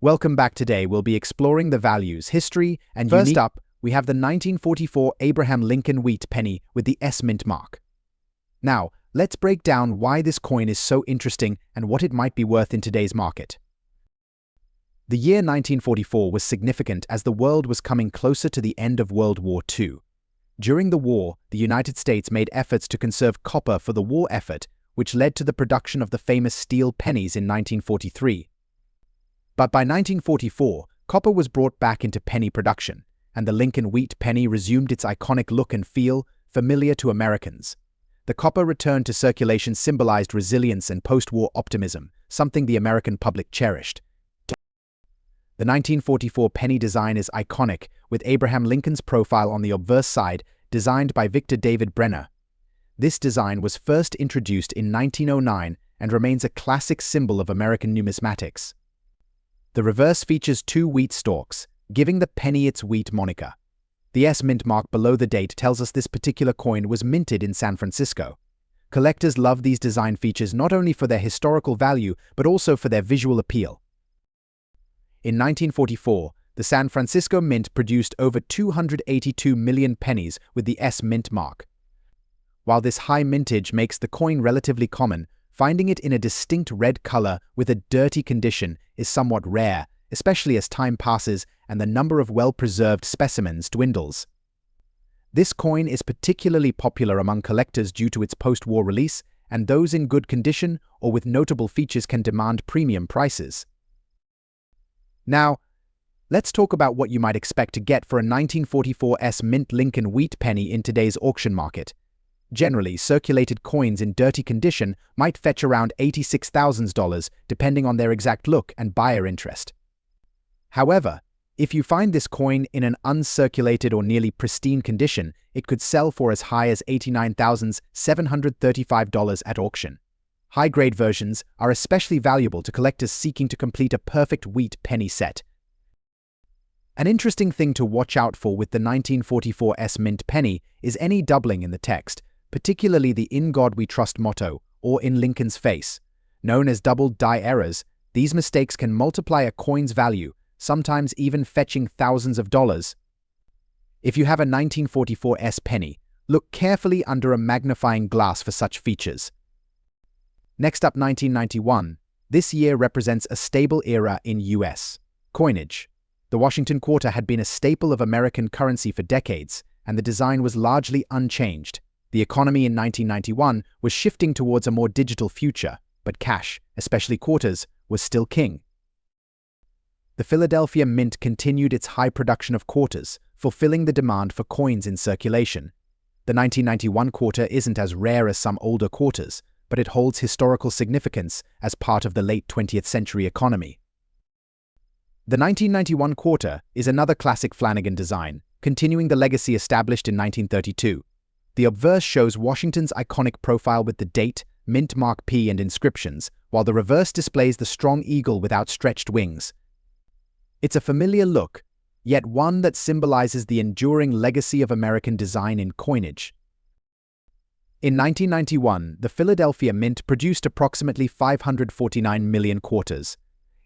Welcome back. Today we'll be exploring the values, history, and First up, we have the 1944 Abraham Lincoln wheat penny with the S mint mark. Now, let's break down why this coin is so interesting and what it might be worth in today's market. The year 1944 was significant as the world was coming closer to the end of World War II. During the war, the United States made efforts to conserve copper for the war effort, which led to the production of the famous steel pennies in 1943. But by 1944, copper was brought back into penny production, and the Lincoln wheat penny resumed its iconic look and feel, familiar to Americans. The copper return to circulation symbolized resilience and post-war optimism, something the American public cherished. The 1944 penny design is iconic, with Abraham Lincoln's profile on the obverse side, designed by Victor David Brenner. This design was first introduced in 1909 and remains a classic symbol of American numismatics. The reverse features two wheat stalks, giving the penny its wheat moniker. The S mint mark below the date tells us this particular coin was minted in San Francisco. Collectors love these design features not only for their historical value, but also for their visual appeal. In 1944, the San Francisco Mint produced over 282 million pennies with the S mint mark. While this high mintage makes the coin relatively common, finding it in a distinct red color with a dirty condition is somewhat rare, especially as time passes and the number of well-preserved specimens dwindles. This coin is particularly popular among collectors due to its post-war release, and those in good condition or with notable features can demand premium prices. Now, let's talk about what you might expect to get for a 1944 S Mint Lincoln wheat penny in today's auction market. Generally, circulated coins in dirty condition might fetch around $86,000 depending on their exact look and buyer interest. However, if you find this coin in an uncirculated or nearly pristine condition, it could sell for as high as $89,735 at auction. High-grade versions are especially valuable to collectors seeking to complete a perfect wheat penny set. An interesting thing to watch out for with the 1944 S Mint penny is any doubling in the text, particularly the "In God We Trust" motto, or "In Lincoln's Face." Known as double die errors, these mistakes can multiply a coin's value, sometimes even fetching thousands of dollars. If you have a 1944 S penny, look carefully under a magnifying glass for such features. Next up, 1991. This year represents a stable era in U.S. coinage. The Washington quarter had been a staple of American currency for decades, and the design was largely unchanged. The economy in 1991 was shifting towards a more digital future, but cash, especially quarters, was still king. The Philadelphia Mint continued its high production of quarters, fulfilling the demand for coins in circulation. The 1991 quarter isn't as rare as some older quarters, but it holds historical significance as part of the late 20th century economy. The 1991 quarter is another classic Flanagan design, continuing the legacy established in 1932. The obverse shows Washington's iconic profile with the date, mint mark P, and inscriptions, while the reverse displays the strong eagle with outstretched wings. It's a familiar look, yet one that symbolizes the enduring legacy of American design in coinage. In 1991, the Philadelphia Mint produced approximately 549 million quarters.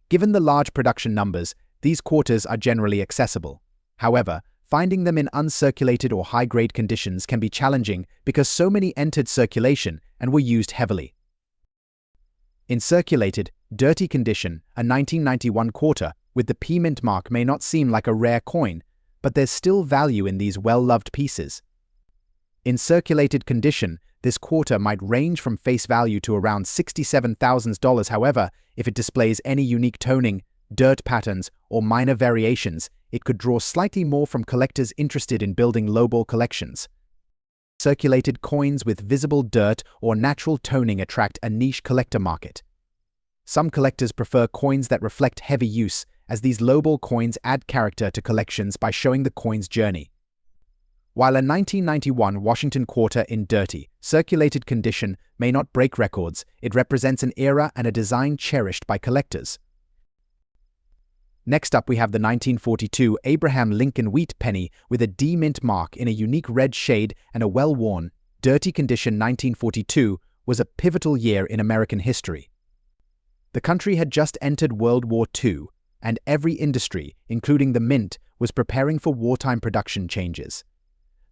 Given the large production numbers, these quarters are generally accessible. However, finding them in uncirculated or high-grade conditions can be challenging because so many entered circulation and were used heavily. In circulated, dirty condition, a 1991 quarter with the P mint mark may not seem like a rare coin, but there's still value in these well-loved pieces. In circulated condition, this quarter might range from face value to around $67,000. However, if it displays any unique toning, dirt patterns, or minor variations, it could draw slightly more from collectors interested in building lowball collections. Circulated coins with visible dirt or natural toning attract a niche collector market. Some collectors prefer coins that reflect heavy use, as these lowball coins add character to collections by showing the coin's journey. While a 1991 Washington quarter in dirty, circulated condition may not break records, it represents an era and a design cherished by collectors. Next up, we have the 1942 Abraham Lincoln wheat penny with a D mint mark in a unique red shade and a well-worn, dirty condition. 1942 was a pivotal year in American history. The country had just entered World War II, and every industry, including the mint, was preparing for wartime production changes.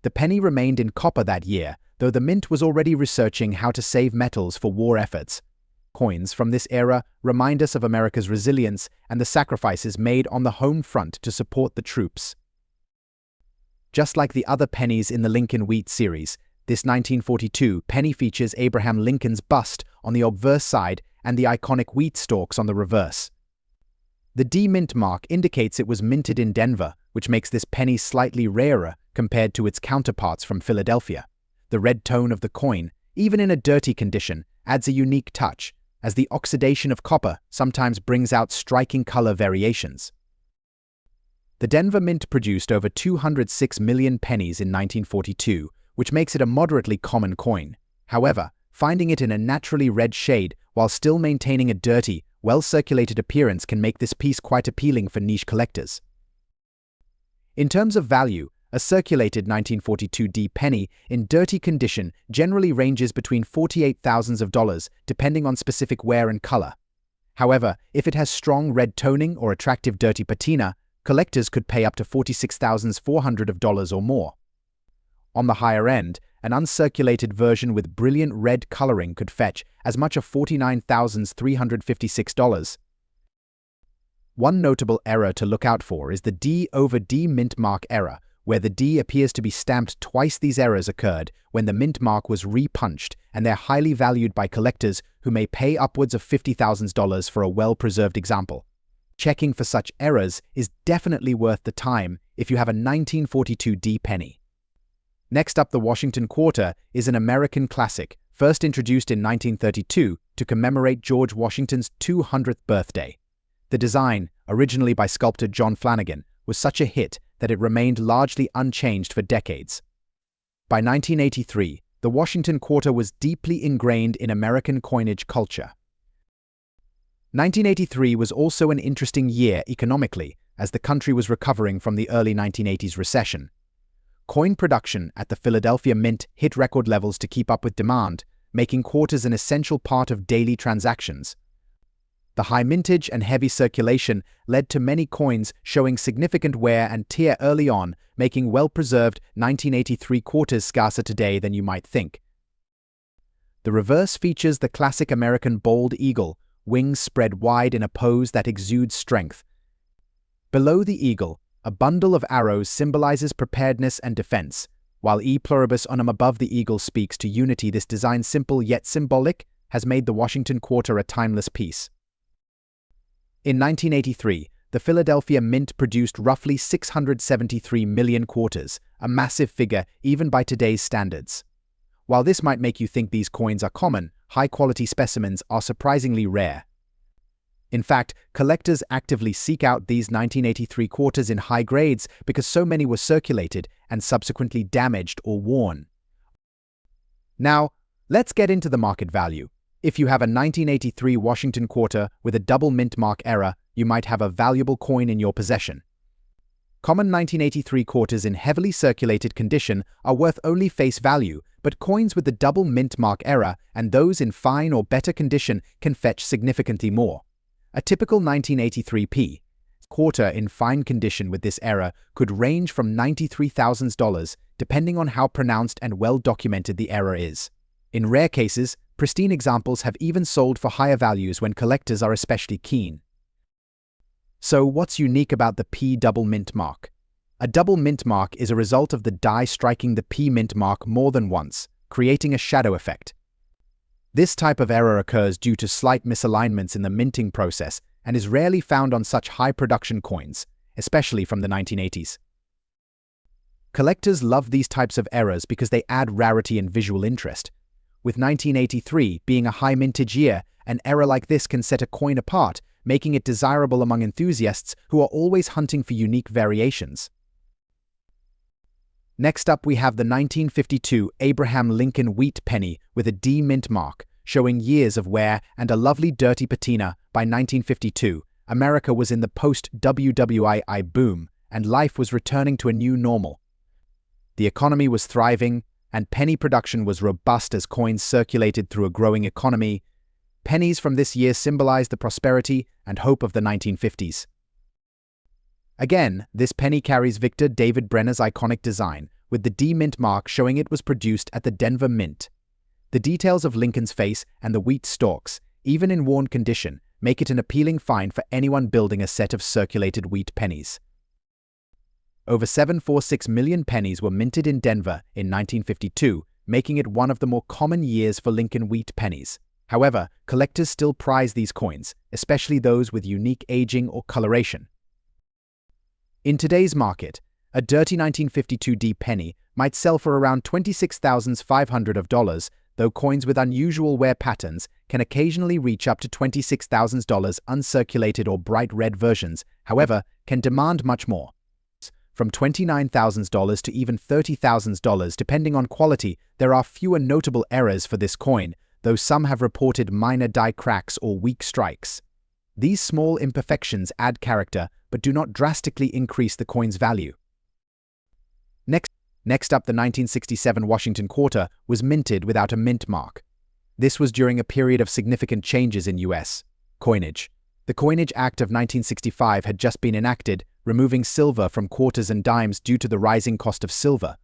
The penny remained in copper that year, though the mint was already researching how to save metals for war efforts. Coins from this era remind us of America's resilience and the sacrifices made on the home front to support the troops. Just like the other pennies in the Lincoln Wheat series, this 1942 penny features Abraham Lincoln's bust on the obverse side and the iconic wheat stalks on the reverse. The D mint mark indicates it was minted in Denver, which makes this penny slightly rarer compared to its counterparts from Philadelphia. The red tone of the coin, even in a dirty condition, adds a unique touch, as the oxidation of copper sometimes brings out striking color variations. The Denver Mint produced over 206 million pennies in 1942, which makes it a moderately common coin. However, finding it in a naturally red shade while still maintaining a dirty, well-circulated appearance can make this piece quite appealing for niche collectors. In terms of value, a circulated 1942 D penny in dirty condition generally ranges between $48,000 depending on specific wear and color. However, if it has strong red toning or attractive dirty patina, collectors could pay up to $46,400 or more. On the higher end, an uncirculated version with brilliant red coloring could fetch as much as $49,356. One notable error to look out for is the D over D mint mark error, where the D appears to be stamped twice. These errors occurred when the mint mark was repunched, and they're highly valued by collectors who may pay upwards of $50,000 for a well-preserved example. Checking for such errors is definitely worth the time if you have a 1942 D penny. Next up, the Washington Quarter is an American classic, first introduced in 1932 to commemorate George Washington's 200th birthday. The design, originally by sculptor John Flanagan, was such a hit that it remained largely unchanged for decades. By 1983, the Washington Quarter was deeply ingrained in American coinage culture. 1983 was also an interesting year economically, as the country was recovering from the early 1980s recession. Coin production at the Philadelphia Mint hit record levels to keep up with demand, making quarters an essential part of daily transactions. The high mintage and heavy circulation led to many coins showing significant wear and tear early on, making well-preserved 1983 quarters scarcer today than you might think. The reverse features the classic American bald eagle, wings spread wide in a pose that exudes strength. Below the eagle, a bundle of arrows symbolizes preparedness and defense, while E pluribus unum above the eagle speaks to unity. This design, simple yet symbolic, has made the Washington Quarter a timeless piece. In 1983, the Philadelphia Mint produced roughly 673 million quarters, a massive figure even by today's standards. While this might make you think these coins are common, high-quality specimens are surprisingly rare. In fact, collectors actively seek out these 1983 quarters in high grades because so many were circulated and subsequently damaged or worn. Now, let's get into the market value. If you have a 1983 Washington Quarter with a double mint mark error, you might have a valuable coin in your possession. Common 1983 quarters in heavily circulated condition are worth only face value, but coins with the double mint mark error and those in fine or better condition can fetch significantly more. A typical 1983 P quarter in fine condition with this error could range from $93,000 depending on how pronounced and well documented the error is. In rare cases, pristine examples have even sold for higher values when collectors are especially keen. So what's unique about the P double mint mark? A double mint mark is a result of the die striking the P mint mark more than once, creating a shadow effect. This type of error occurs due to slight misalignments in the minting process and is rarely found on such high production coins, especially from the 1980s. Collectors love these types of errors because they add rarity and visual interest. With 1983 being a high mintage year, an error like this can set a coin apart, making it desirable among enthusiasts who are always hunting for unique variations. Next up, we have the 1952 Abraham Lincoln Wheat penny with a D mint mark, showing years of wear and a lovely dirty patina. By 1952, America was in the post-WWII boom, and life was returning to a new normal. The economy was thriving, and penny production was robust as coins circulated through a growing economy. Pennies from this year symbolize the prosperity and hope of the 1950s. Again, this penny carries Victor David Brenner's iconic design, with the D Mint mark showing it was produced at the Denver Mint. The details of Lincoln's face and the wheat stalks, even in worn condition, make it an appealing find for anyone building a set of circulated wheat pennies. Over 746 million pennies were minted in Denver in 1952, making it one of the more common years for Lincoln wheat pennies. However, collectors still prize these coins, especially those with unique aging or coloration. In today's market, a dirty 1952 D penny might sell for around $26,500, though coins with unusual wear patterns can occasionally reach up to $26,000. Uncirculated or bright red versions, however, can demand much more. From $29,000 to even $30,000 depending on quality. There are fewer notable errors for this coin, though some have reported minor die cracks or weak strikes. These small imperfections add character but do not drastically increase the coin's value. Next up, the 1967 Washington quarter was minted without a mint mark. This was during a period of significant changes in U.S. coinage. The Coinage Act of 1965 had just been enacted, removing silver from quarters and dimes due to the rising cost of silver.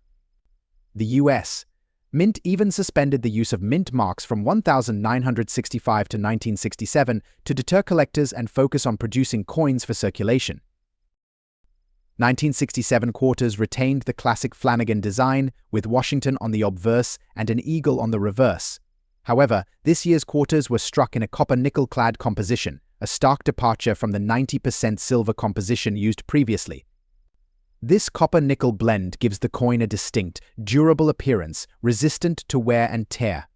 The U.S. Mint even suspended the use of mint marks from 1965 to 1967 to deter collectors and focus on producing coins for circulation. 1967 quarters retained the classic Flanagan design, with Washington on the obverse and an eagle on the reverse. However, this year's quarters were struck in a copper-nickel-clad composition, a stark departure from the 90% silver composition used previously. This copper-nickel blend gives the coin a distinct, durable appearance, resistant to wear and tear.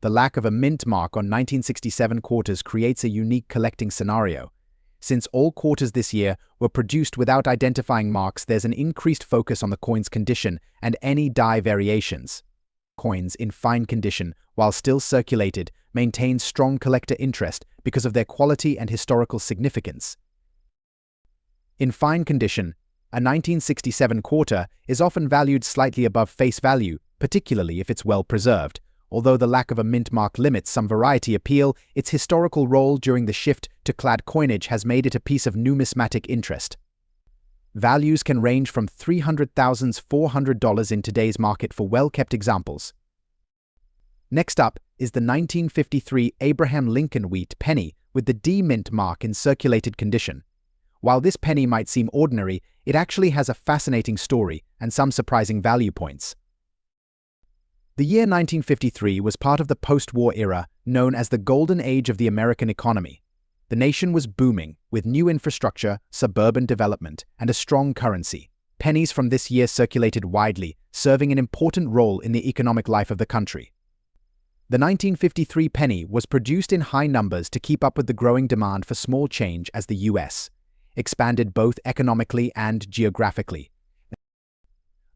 The lack of a mint mark on 1967 quarters creates a unique collecting scenario. Since all quarters this year were produced without identifying marks, there's an increased focus on the coin's condition and any die variations. Coins in fine condition, while still circulated, maintain strong collector interest because of their quality and historical significance. In fine condition, a 1967 quarter is often valued slightly above face value, particularly if it's well preserved. Although the lack of a mint mark limits some variety appeal, its historical role during the shift to clad coinage has made it a piece of numismatic interest. Values can range from $300,400 in today's market for well-kept examples. Next up is the 1953 Abraham Lincoln wheat penny with the D mint mark in circulated condition. While this penny might seem ordinary, it actually has a fascinating story and some surprising value points. The year 1953 was part of the post-war era known as the golden age of the American economy. The nation was booming, with new infrastructure, suburban development, and a strong currency. Pennies from this year circulated widely, serving an important role in the economic life of the country. The 1953 penny was produced in high numbers to keep up with the growing demand for small change as the U.S. expanded both economically and geographically.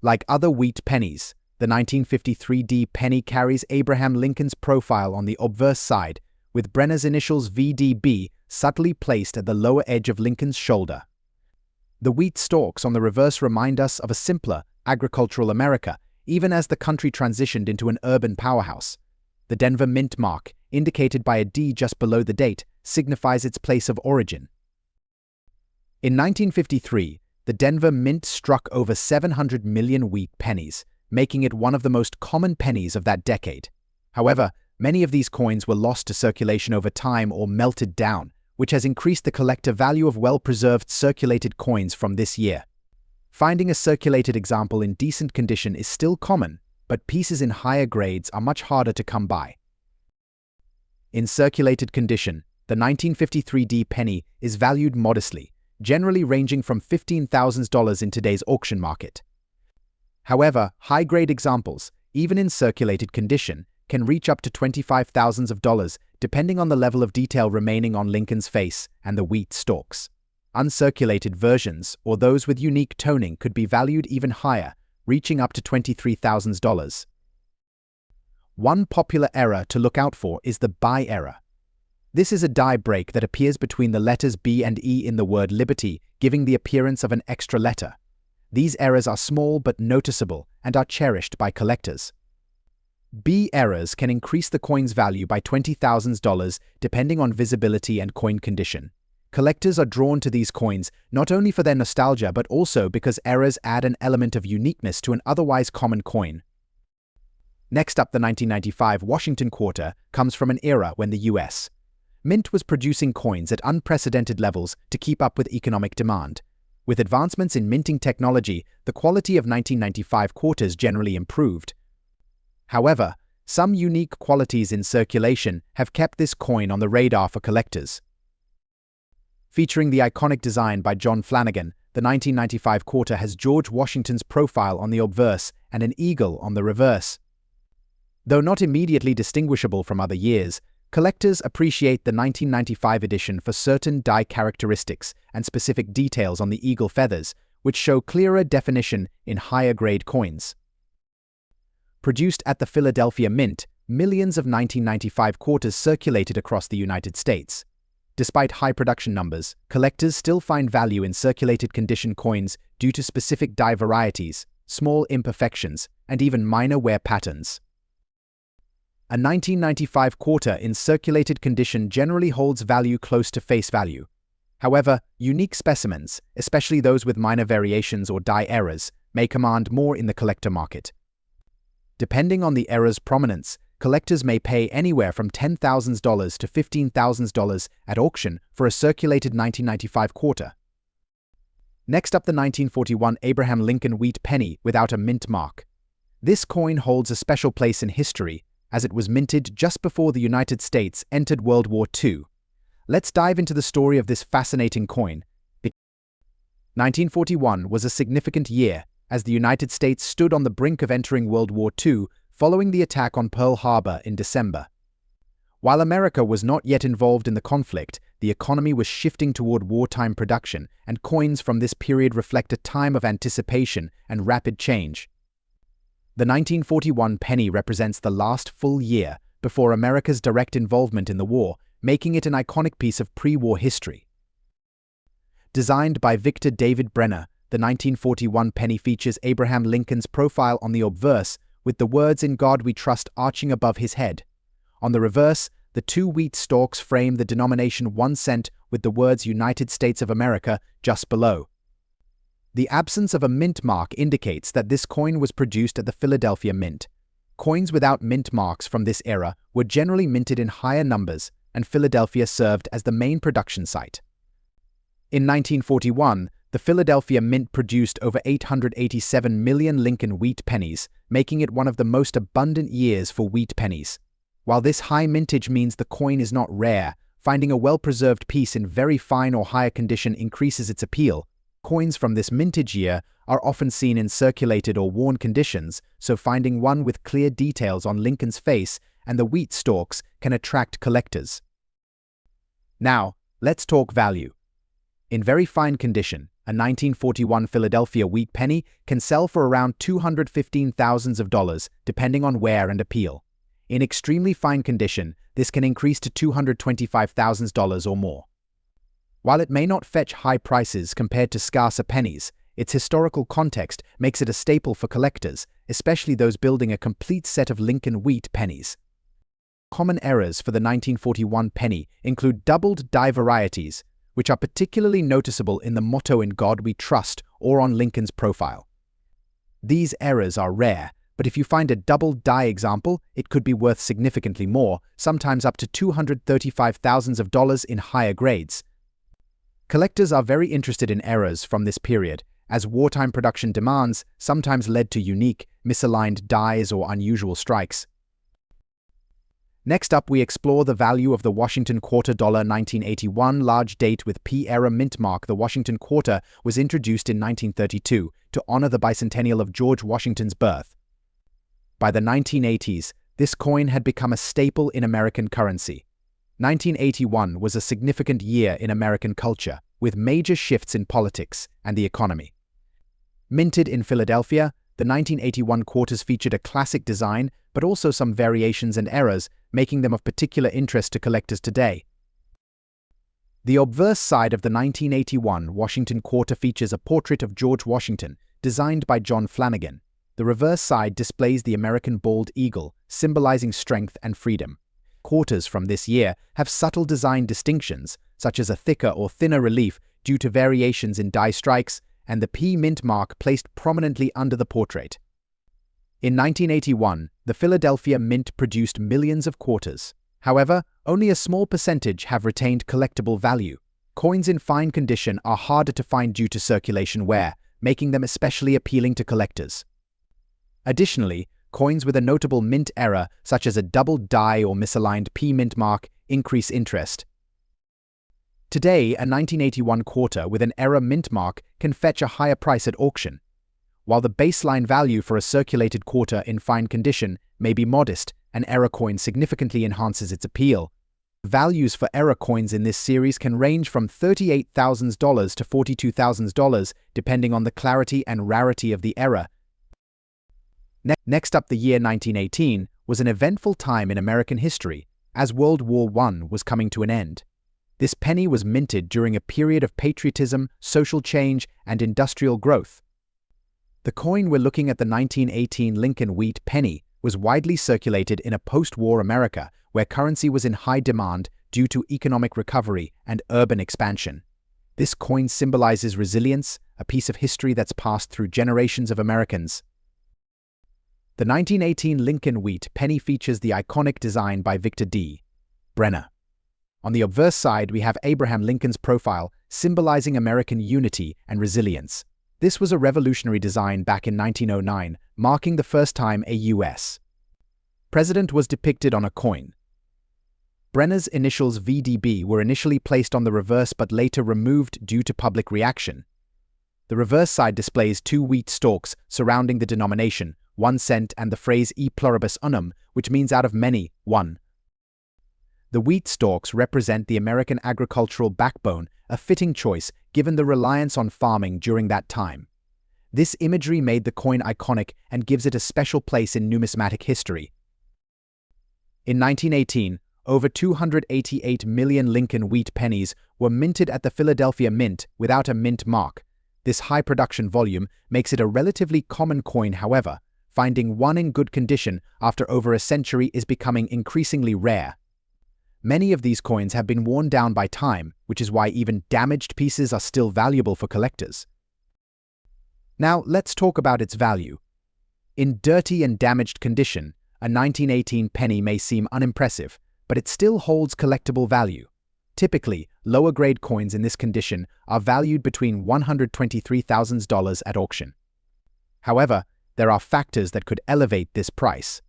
Like other wheat pennies, the 1953 D penny carries Abraham Lincoln's profile on the obverse side, with Brenner's initials VDB subtly placed at the lower edge of Lincoln's shoulder. The wheat stalks on the reverse remind us of a simpler, agricultural America, even as the country transitioned into an urban powerhouse. The Denver Mint mark, indicated by a D just below the date, signifies its place of origin. In 1953, the Denver Mint struck over 700 million wheat pennies, making it one of the most common pennies of that decade. However, many of these coins were lost to circulation over time or melted down, which has increased the collector value of well-preserved circulated coins from this year. Finding a circulated example in decent condition is still common, but pieces in higher grades are much harder to come by. In circulated condition, the 1953 D penny is valued modestly, generally ranging from $15,000 in today's auction market. However, high-grade examples, even in circulated condition, can reach up to $25,000 depending on the level of detail remaining on Lincoln's face and the wheat stalks. Uncirculated versions, or those with unique toning, could be valued even higher, reaching up to $23,000. One popular error to look out for is the by error. This is a die break that appears between the letters B and E in the word liberty, giving the appearance of an extra letter. These errors are small but noticeable and are cherished by collectors. B errors can increase the coin's value by $20,000 depending on visibility and coin condition. Collectors are drawn to these coins not only for their nostalgia but also because errors add an element of uniqueness to an otherwise common coin. Next up, the 1995 Washington quarter comes from an era when the U.S. Mint was producing coins at unprecedented levels to keep up with economic demand. With advancements in minting technology, the quality of 1995 quarters generally improved. However, some unique qualities in circulation have kept this coin on the radar for collectors. Featuring the iconic design by John Flanagan, the 1995 quarter has George Washington's profile on the obverse and an eagle on the reverse. Though not immediately distinguishable from other years, collectors appreciate the 1995 edition for certain die characteristics and specific details on the eagle feathers, which show clearer definition in higher-grade coins. Produced at the Philadelphia Mint, millions of 1995 quarters circulated across the United States. Despite high production numbers, collectors still find value in circulated condition coins due to specific die varieties, small imperfections, and even minor wear patterns. A 1995 quarter in circulated condition generally holds value close to face value. However, unique specimens, especially those with minor variations or die errors, may command more in the collector market. Depending on the error's prominence, collectors may pay anywhere from $10,000 to $15,000 at auction for a circulated 1995 quarter. Next up, the 1941 Abraham Lincoln wheat penny without a mint mark. This coin holds a special place in history, as it was minted just before the United States entered World War II. Let's dive into the story of this fascinating coin. 1941 was a significant year, as the United States stood on the brink of entering World War II following the attack on Pearl Harbor in December. While America was not yet involved in the conflict, the economy was shifting toward wartime production, and coins from this period reflect a time of anticipation and rapid change. The 1941 penny represents the last full year before America's direct involvement in the war, making it an iconic piece of pre-war history. Designed by Victor David Brenner, the 1941 penny features Abraham Lincoln's profile on the obverse, with the words "In God We Trust" arching above his head. On the reverse, the two wheat stalks frame the denomination 1 cent with the words "United States of America" just below. The absence of a mint mark indicates that this coin was produced at the Philadelphia Mint. Coins without mint marks from this era were generally minted in higher numbers, and Philadelphia served as the main production site. In 1941, the Philadelphia Mint produced over 887 million Lincoln wheat pennies, making it one of the most abundant years for wheat pennies. While this high mintage means the coin is not rare, finding a well-preserved piece in very fine or higher condition increases its appeal. Coins from this mintage year are often seen in circulated or worn conditions, so finding one with clear details on Lincoln's face and the wheat stalks can attract collectors. Now, let's talk value. In very fine condition, a 1941 Philadelphia wheat penny can sell for around $215,000 depending on wear and appeal. In extremely fine condition, this can increase to $225,000 or more. While it may not fetch high prices compared to scarcer pennies, its historical context makes it a staple for collectors, especially those building a complete set of Lincoln wheat pennies. Common errors for the 1941 penny include doubled die varieties, which are particularly noticeable in the motto "In God We Trust" or on Lincoln's profile. These errors are rare, but if you find a double die example, it could be worth significantly more, sometimes up to $235,000 in higher grades. Collectors are very interested in errors from this period, as wartime production demands sometimes led to unique, misaligned dies or unusual strikes. Next up, we explore the value of the Washington quarter. 1981 large date with P-era mint mark. The Washington quarter was introduced in 1932 to honor the bicentennial of George Washington's birth. By the 1980s, this coin had become a staple in American currency. 1981 was a significant year in American culture, with major shifts in politics and the economy. Minted in Philadelphia, the 1981 quarters featured a classic design, but also some variations and errors, making them of particular interest to collectors today. The obverse side of the 1981 Washington quarter features a portrait of George Washington, designed by John Flanagan. The reverse side displays the American bald eagle, symbolizing strength and freedom. Quarters from this year have subtle design distinctions, such as a thicker or thinner relief due to variations in die strikes, and the P mint mark placed prominently under the portrait. In 1981, the Philadelphia Mint produced millions of quarters. However, only a small percentage have retained collectible value. Coins in fine condition are harder to find due to circulation wear, making them especially appealing to collectors. Additionally, coins with a notable mint error, such as a double die or misaligned P mint mark, increase interest. Today, a 1981 quarter with an error mint mark can fetch a higher price at auction. While the baseline value for a circulated quarter in fine condition may be modest, an error coin significantly enhances its appeal. Values for error coins in this series can range from $38,000 to $42,000, depending on the clarity and rarity of the error. Next up, the year 1918 was an eventful time in American history, as World War I was coming to an end. This penny was minted during a period of patriotism, social change, and industrial growth. The coin we're looking at, the 1918 Lincoln Wheat penny, was widely circulated in a post-war America where currency was in high demand due to economic recovery and urban expansion. This coin symbolizes resilience, a piece of history that's passed through generations of Americans. The 1918 Lincoln Wheat penny features the iconic design by Victor D. Brenner. On the obverse side, we have Abraham Lincoln's profile, symbolizing American unity and resilience. This was a revolutionary design back in 1909, marking the first time a U.S. president was depicted on a coin. Brenner's initials VDB were initially placed on the reverse but later removed due to public reaction. The reverse side displays two wheat stalks surrounding the denomination, 1 cent, and the phrase e pluribus unum, which means out of many, one. The wheat stalks represent the American agricultural backbone, a fitting choice given the reliance on farming during that time. This imagery made the coin iconic and gives it a special place in numismatic history. In 1918, over 288 million Lincoln Wheat pennies were minted at the Philadelphia Mint without a mint mark. This high production volume makes it a relatively common coin. However, finding one in good condition after over a century is becoming increasingly rare. Many of these coins have been worn down by time, which is why even damaged pieces are still valuable for collectors. Now, let's talk about its value. In dirty and damaged condition, a 1918 penny may seem unimpressive, but it still holds collectible value. Typically, lower-grade coins in this condition are valued between $123,000 at auction. However, there are factors that could elevate this price.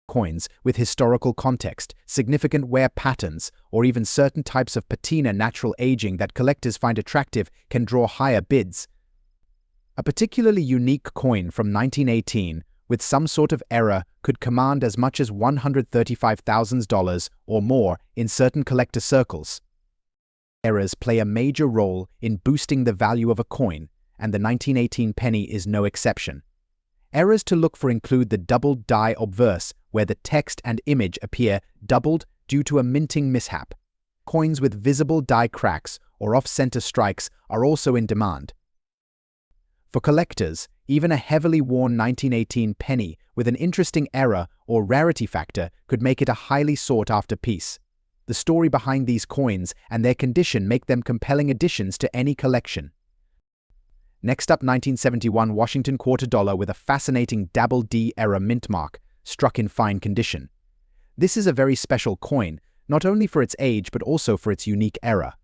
Coins with historical context, significant wear patterns, or even certain types of patina natural aging that collectors find attractive can draw higher bids. A particularly unique coin from 1918 with some sort of error could command as much as $135,000 or more in certain collector circles. Errors play a major role in boosting the value of a coin, and the 1918 penny is no exception. Errors to look for include the doubled die obverse, where the text and image appear doubled due to a minting mishap. Coins with visible die cracks or off-center strikes are also in demand. For collectors, even a heavily worn 1918 penny with an interesting error or rarity factor could make it a highly sought-after piece. The story behind these coins and their condition make them compelling additions to any collection. Next up, 1971 Washington quarter dollar with a fascinating double D error mint mark, struck in fine condition. This is a very special coin, not only for its age but also for its unique error.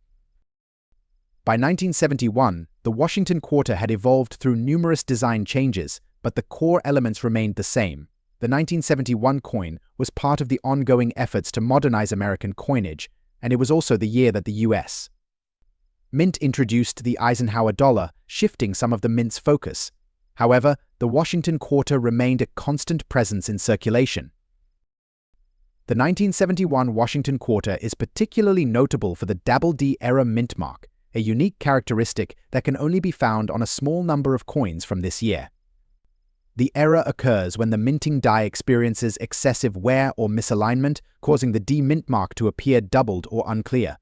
By 1971, the Washington quarter had evolved through numerous design changes, but the core elements remained the same. The 1971 coin was part of the ongoing efforts to modernize American coinage, and it was also the year that the U.S. Mint introduced the Eisenhower dollar, shifting some of the mint's focus. However, the Washington quarter remained a constant presence in circulation. The 1971 Washington quarter is particularly notable for the double D error mint mark, a unique characteristic that can only be found on a small number of coins from this year. The error occurs when the minting die experiences excessive wear or misalignment, causing the D mint mark to appear doubled or unclear.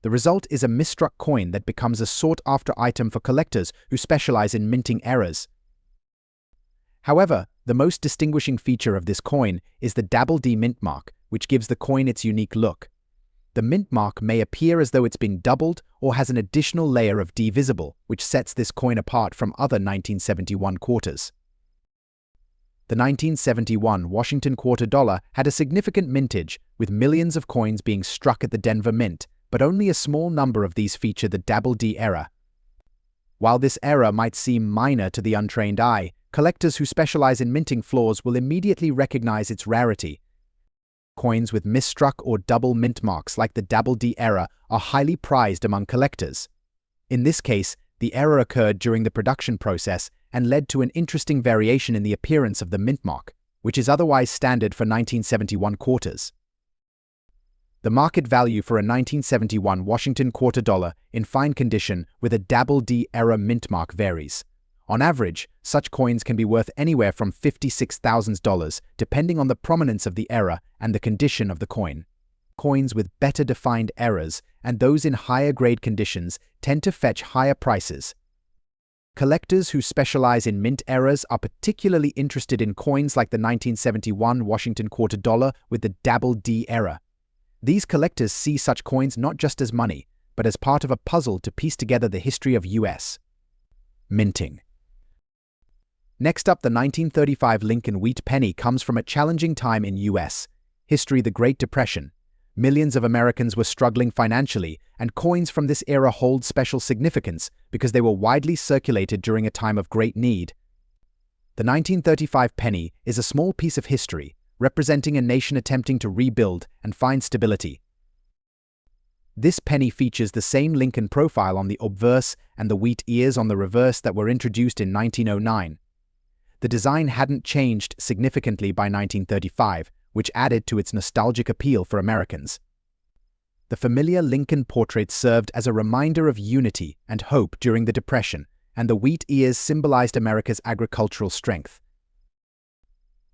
The result is a misstruck coin that becomes a sought-after item for collectors who specialize in minting errors. However, the most distinguishing feature of this coin is the double D mint mark, which gives the coin its unique look. The mint mark may appear as though it's been doubled or has an additional layer of D visible, which sets this coin apart from other 1971 quarters. The 1971 Washington quarter dollar had a significant mintage, with millions of coins being struck at the Denver Mint, but only a small number of these feature the double D era. While this error might seem minor to the untrained eye, collectors who specialize in minting flaws will immediately recognize its rarity. Coins with misstruck or double mint marks like the double D era are highly prized among collectors. In this case, the error occurred during the production process and led to an interesting variation in the appearance of the mint mark, which is otherwise standard for 1971 quarters. The market value for a 1971 Washington quarter dollar in fine condition with a double D era mint mark varies. On average, such coins can be worth anywhere from $56,000 depending on the prominence of the error and the condition of the coin. Coins with better defined errors and those in higher grade conditions tend to fetch higher prices. Collectors who specialize in mint errors are particularly interested in coins like the 1971 Washington quarter dollar with the double D era. These collectors see such coins not just as money, but as part of a puzzle to piece together the history of U.S. minting. Next up, the 1935 Lincoln wheat penny comes from a challenging time in U.S. history, the Great Depression. Millions of Americans were struggling financially, and coins from this era hold special significance because they were widely circulated during a time of great need. The 1935 penny is a small piece of history, representing a nation attempting to rebuild and find stability. This penny features the same Lincoln profile on the obverse and the wheat ears on the reverse that were introduced in 1909. The design hadn't changed significantly by 1935, which added to its nostalgic appeal for Americans. The familiar Lincoln portrait served as a reminder of unity and hope during the Depression, and the wheat ears symbolized America's agricultural strength.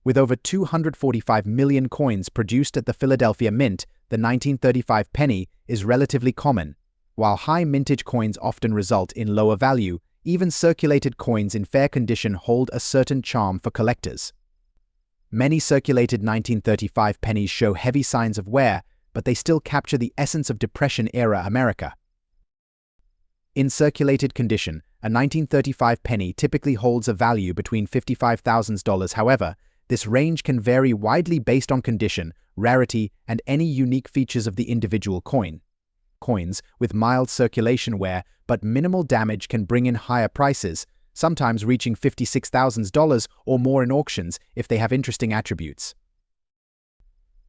With over 245 million coins produced at the Philadelphia Mint, the 1935 penny is relatively common. While high mintage coins often result in lower value, even circulated coins in fair condition hold a certain charm for collectors. Many circulated 1935 pennies show heavy signs of wear, but they still capture the essence of Depression-era America. In circulated condition, a 1935 penny typically holds a value between $55,000. However, this range can vary widely based on condition, rarity, and any unique features of the individual coin. Coins with mild circulation wear but minimal damage can bring in higher prices, sometimes reaching $56,000 or more in auctions if they have interesting attributes.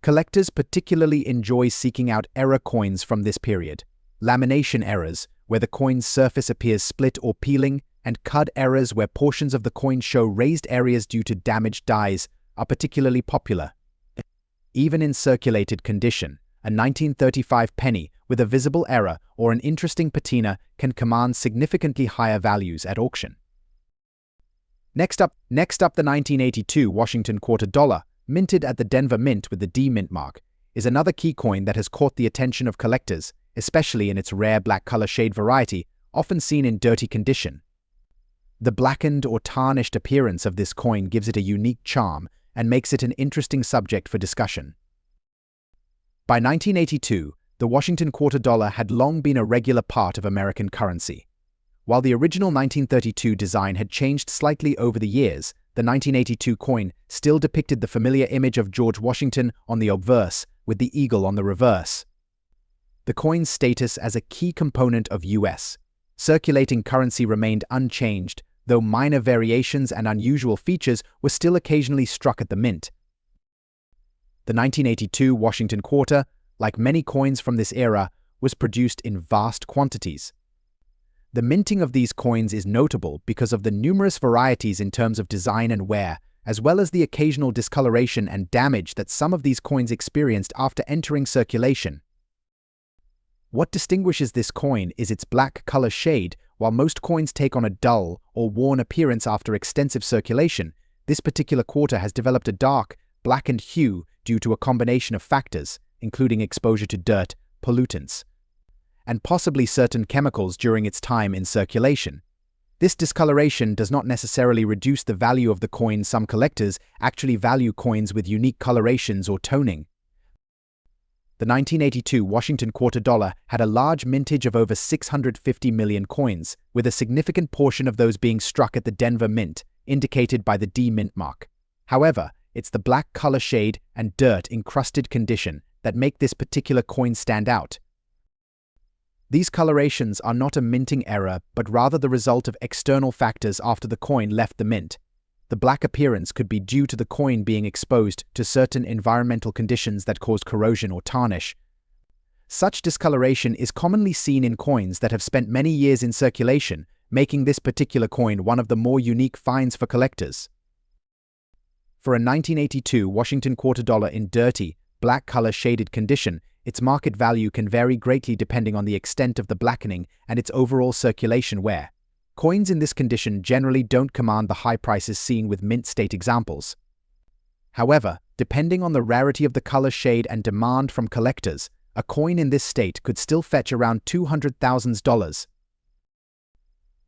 Collectors particularly enjoy seeking out error coins from this period. Lamination errors, where the coin's surface appears split or peeling, and cud errors where portions of the coin show raised areas due to damaged dies, are particularly popular. Even in circulated condition, a 1935 penny with a visible error or an interesting patina can command significantly higher values at auction. Next up, the 1982 Washington quarter dollar, minted at the Denver Mint with the D mint mark, is another key coin that has caught the attention of collectors, especially in its rare black color shade variety, often seen in dirty condition. The blackened or tarnished appearance of this coin gives it a unique charm and makes it an interesting subject for discussion. By 1982, the Washington quarter dollar had long been a regular part of American currency. While the original 1932 design had changed slightly over the years, the 1982 coin still depicted the familiar image of George Washington on the obverse with the eagle on the reverse. The coin's status as a key component of U.S. circulating currency remained unchanged, though minor variations and unusual features were still occasionally struck at the mint. The 1982 Washington quarter, like many coins from this era, was produced in vast quantities. The minting of these coins is notable because of the numerous varieties in terms of design and wear, as well as the occasional discoloration and damage that some of these coins experienced after entering circulation. What distinguishes this coin is its black color shade. While most coins take on a dull or worn appearance after extensive circulation, this particular quarter has developed a dark, blackened hue due to a combination of factors, including exposure to dirt, pollutants, and possibly certain chemicals during its time in circulation. This discoloration does not necessarily reduce the value of the coin. Some collectors actually value coins with unique colorations or toning. The 1982 Washington quarter dollar had a large mintage of over 650 million coins, with a significant portion of those being struck at the Denver Mint, indicated by the D mint mark. However, it's the black color shade and dirt-encrusted condition that make this particular coin stand out. These colorations are not a minting error, but rather the result of external factors after the coin left the mint. The black appearance could be due to the coin being exposed to certain environmental conditions that caused corrosion or tarnish. Such discoloration is commonly seen in coins that have spent many years in circulation, making this particular coin one of the more unique finds for collectors. For a 1982 Washington quarter dollar in dirty, black color shaded condition, its market value can vary greatly depending on the extent of the blackening and its overall circulation wear. Coins in this condition generally don't command the high prices seen with mint state examples. However, depending on the rarity of the color shade and demand from collectors, a coin in this state could still fetch around $200,000.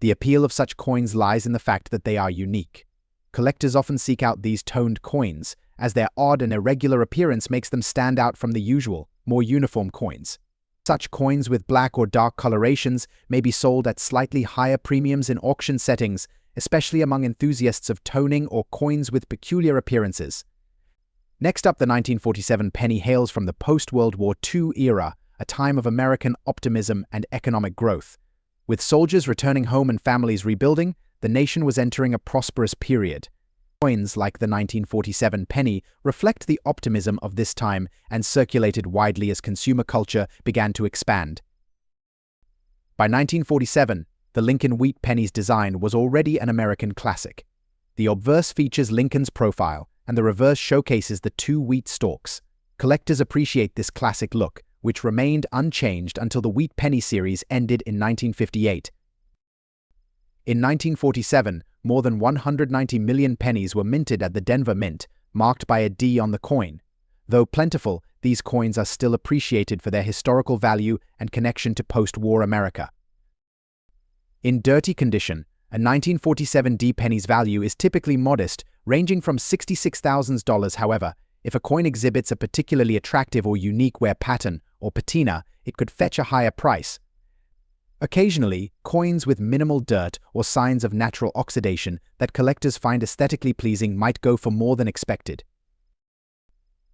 The appeal of such coins lies in the fact that they are unique. Collectors often seek out these toned coins, as their odd and irregular appearance makes them stand out from the usual, more uniform coins. Such coins with black or dark colorations may be sold at slightly higher premiums in auction settings, especially among enthusiasts of toning or coins with peculiar appearances. Next up, the 1947 penny hails from the post-World War II era, a time of American optimism and economic growth. With soldiers returning home and families rebuilding, the nation was entering a prosperous period. Coins like the 1947 penny reflect the optimism of this time and circulated widely as consumer culture began to expand. By 1947, the Lincoln wheat penny's design was already an American classic. The obverse features Lincoln's profile, and the reverse showcases the two wheat stalks. Collectors appreciate this classic look, which remained unchanged until the wheat penny series ended in 1958. In 1947, more than 190 million pennies were minted at the Denver Mint, marked by a D on the coin. Though plentiful, these coins are still appreciated for their historical value and connection to post-war America. In dirty condition, a 1947 D penny's value is typically modest, ranging from $66,000. However, if a coin exhibits a particularly attractive or unique wear pattern or patina, it could fetch a higher price. Occasionally, coins with minimal dirt or signs of natural oxidation that collectors find aesthetically pleasing might go for more than expected.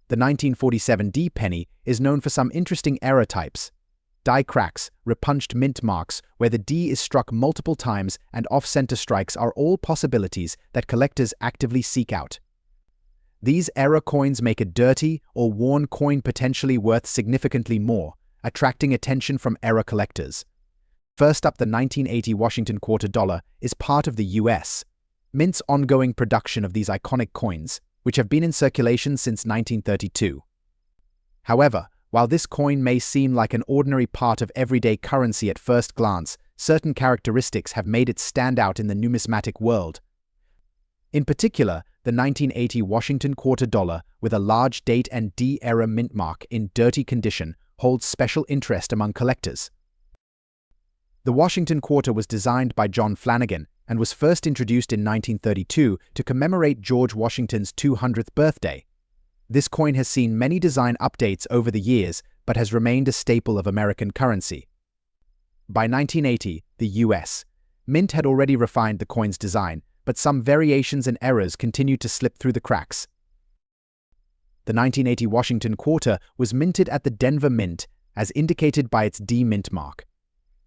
The 1947 D penny is known for some interesting error types. Die cracks, repunched mint marks where the D is struck multiple times, and off-center strikes are all possibilities that collectors actively seek out. These error coins make a dirty or worn coin potentially worth significantly more, attracting attention from error collectors. First up, the 1980 Washington quarter dollar is part of the U.S. Mint's ongoing production of these iconic coins, which have been in circulation since 1932. However, while this coin may seem like an ordinary part of everyday currency at first glance, certain characteristics have made it stand out in the numismatic world. In particular, the 1980 Washington quarter dollar with a large date and D-era mint mark in dirty condition holds special interest among collectors. The Washington quarter was designed by John Flanagan and was first introduced in 1932 to commemorate George Washington's 200th birthday. This coin has seen many design updates over the years, but has remained a staple of American currency. By 1980, the U.S. Mint had already refined the coin's design, but some variations and errors continued to slip through the cracks. The 1980 Washington quarter was minted at the Denver Mint, as indicated by its D mint mark.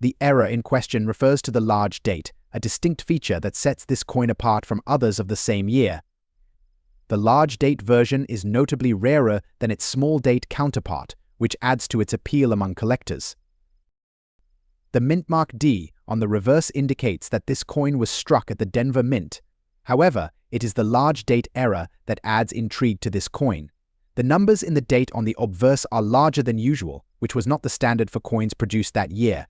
The error in question refers to the large date, a distinct feature that sets this coin apart from others of the same year. The large date version is notably rarer than its small date counterpart, which adds to its appeal among collectors. The mint mark D on the reverse indicates that this coin was struck at the Denver Mint. However, it is the large date error that adds intrigue to this coin. The numbers in the date on the obverse are larger than usual, which was not the standard for coins produced that year.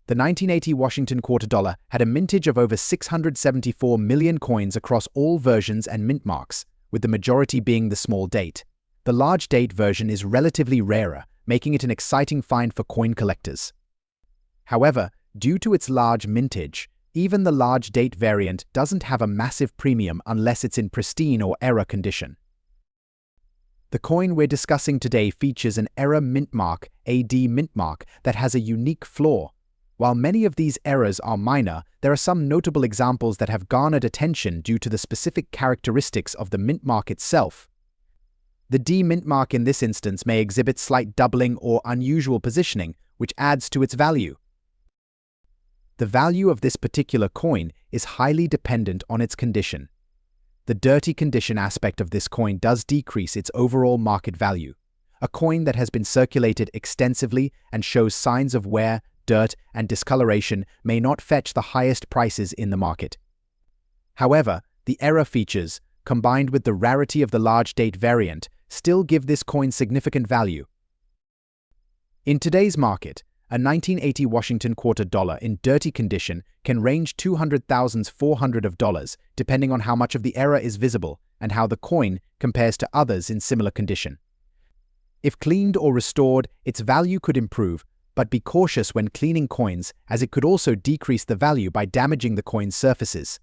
The 1980 Washington quarter dollar had a mintage of over 674 million coins across all versions and mint marks, with the majority being the small date. The large date version is relatively rarer, making it an exciting find for coin collectors. However, due to its large mintage, even the large date variant doesn't have a massive premium unless it's in pristine or error condition. The coin we're discussing today features an error mint mark, AD mint mark, that has a unique flaw. While many of these errors are minor, there are some notable examples that have garnered attention due to the specific characteristics of the mint mark itself. The D mint mark in this instance may exhibit slight doubling or unusual positioning, which adds to its value. The value of this particular coin is highly dependent on its condition. The dirty condition aspect of this coin does decrease its overall market value. A coin that has been circulated extensively and shows signs of wear, dirt, and discoloration may not fetch the highest prices in the market. However, the error features, combined with the rarity of the large date variant, still give this coin significant value. In today's market, a 1980 Washington quarter dollar in dirty condition can range $200,400 depending on how much of the error is visible and how the coin compares to others in similar condition. If cleaned or restored, its value could improve, but be cautious when cleaning coins, as it could also decrease the value by damaging the coin's surfaces.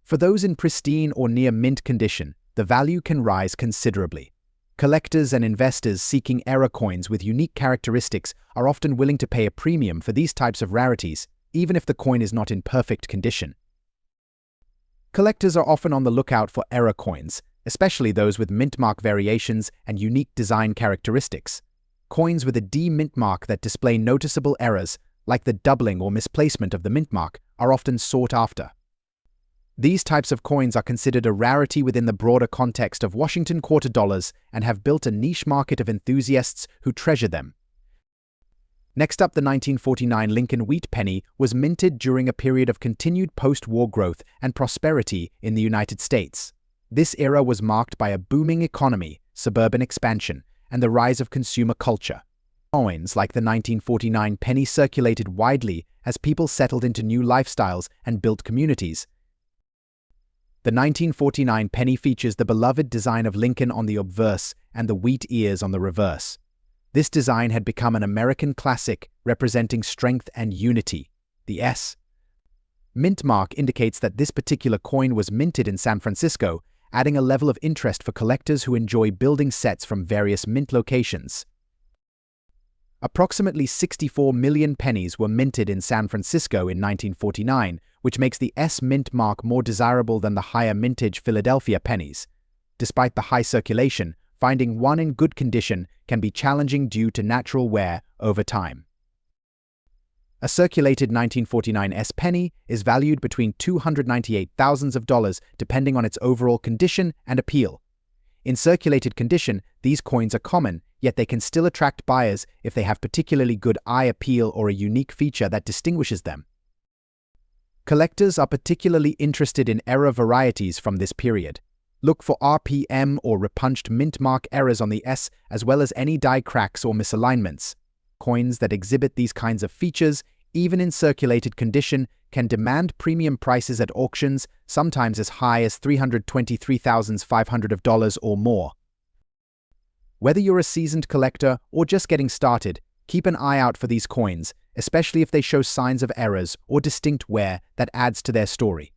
For those in pristine or near mint condition, the value can rise considerably. Collectors and investors seeking error coins with unique characteristics are often willing to pay a premium for these types of rarities, even if the coin is not in perfect condition. Collectors are often on the lookout for error coins, especially those with mint mark variations and unique design characteristics. Coins with a D mint mark that display noticeable errors, like the doubling or misplacement of the mint mark, are often sought after. These types of coins are considered a rarity within the broader context of Washington quarter dollars and have built a niche market of enthusiasts who treasure them. Next up, the 1949 Lincoln wheat penny was minted during a period of continued post-war growth and prosperity in the United States. This era was marked by a booming economy, suburban expansion, and the rise of consumer culture. Coins like the 1949 penny circulated widely as people settled into new lifestyles and built communities. The 1949 penny features the beloved design of Lincoln on the obverse and the wheat ears on the reverse. This design had become an American classic representing strength and unity. The S mint mark indicates that this particular coin was minted in San Francisco, adding a level of interest for collectors who enjoy building sets from various mint locations. Approximately 64 million pennies were minted in San Francisco in 1949, which makes the S mint mark more desirable than the higher mintage Philadelphia pennies. Despite the high circulation, finding one in good condition can be challenging due to natural wear over time. A circulated 1949 S penny is valued between $298,000 depending on its overall condition and appeal. In circulated condition, these coins are common, yet they can still attract buyers if they have particularly good eye appeal or a unique feature that distinguishes them. Collectors are particularly interested in error varieties from this period. Look for RPM or repunched mint mark errors on the S, as well as any die cracks or misalignments. Coins that exhibit these kinds of features, even in circulated condition, can demand premium prices at auctions, sometimes as high as $323,500 or more. Whether you're a seasoned collector or just getting started, keep an eye out for these coins, especially if they show signs of errors or distinct wear that adds to their story.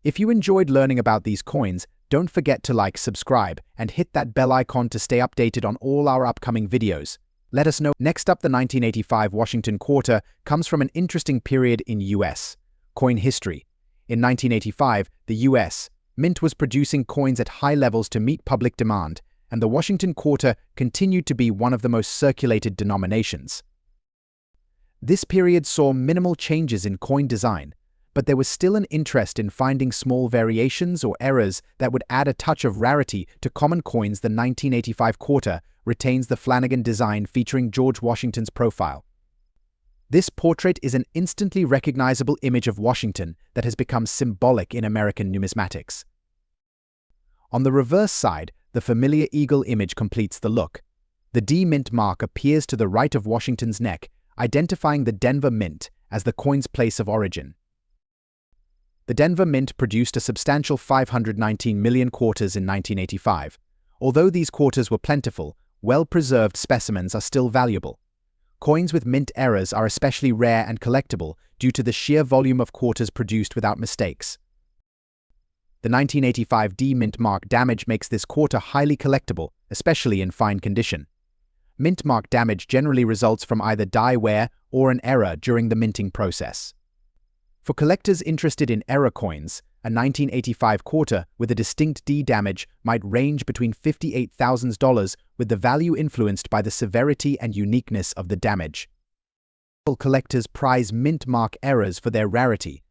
If you enjoyed learning about these coins, don't forget to like, subscribe, and hit that bell icon to stay updated on all our upcoming videos. Let us know. Next up, the 1985 Washington quarter comes from an interesting period in U.S. coin history. In 1985, the U.S. Mint was producing coins at high levels to meet public demand, and the Washington quarter continued to be one of the most circulated denominations. This period saw minimal changes in coin design, but there was still an interest in finding small variations or errors that would add a touch of rarity to common coins. The 1985 quarter retains the Flanagan design featuring George Washington's profile. This portrait is an instantly recognizable image of Washington that has become symbolic in American numismatics. On the reverse side, the familiar eagle image completes the look. The D mint mark appears to the right of Washington's neck, identifying the Denver Mint as the coin's place of origin. The Denver Mint produced a substantial 519 million quarters in 1985. Although these quarters were plentiful, well-preserved specimens are still valuable. Coins with mint errors are especially rare and collectible due to the sheer volume of quarters produced without mistakes. The 1985 D mint mark damage makes this quarter highly collectible, especially in fine condition. Mint mark damage generally results from either die wear or an error during the minting process. For collectors interested in error coins, a 1985 quarter with a distinct D damage might range between $58,000, with the value influenced by the severity and uniqueness of the damage. Collectors prize mint mark errors for their rarity.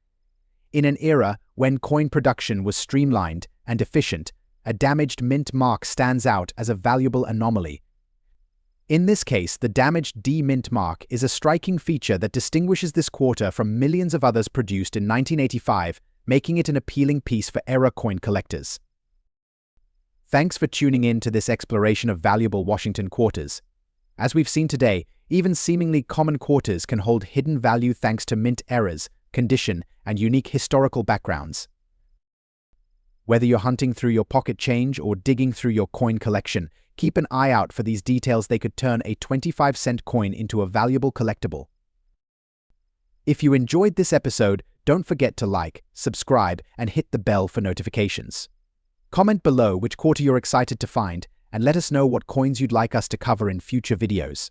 In an era when coin production was streamlined and efficient, a damaged mint mark stands out as a valuable anomaly. In this case, the damaged D mint mark is a striking feature that distinguishes this quarter from millions of others produced in 1985, making it an appealing piece for error coin collectors. Thanks for tuning in to this exploration of valuable Washington quarters. As we've seen today, even seemingly common quarters can hold hidden value thanks to mint errors, condition, and unique historical backgrounds. Whether you're hunting through your pocket change or digging through your coin collection, keep an eye out for these details. They could turn a 25-cent coin into a valuable collectible. If you enjoyed this episode, don't forget to like, subscribe, and hit the bell for notifications. Comment below which quarter you're excited to find, and let us know what coins you'd like us to cover in future videos.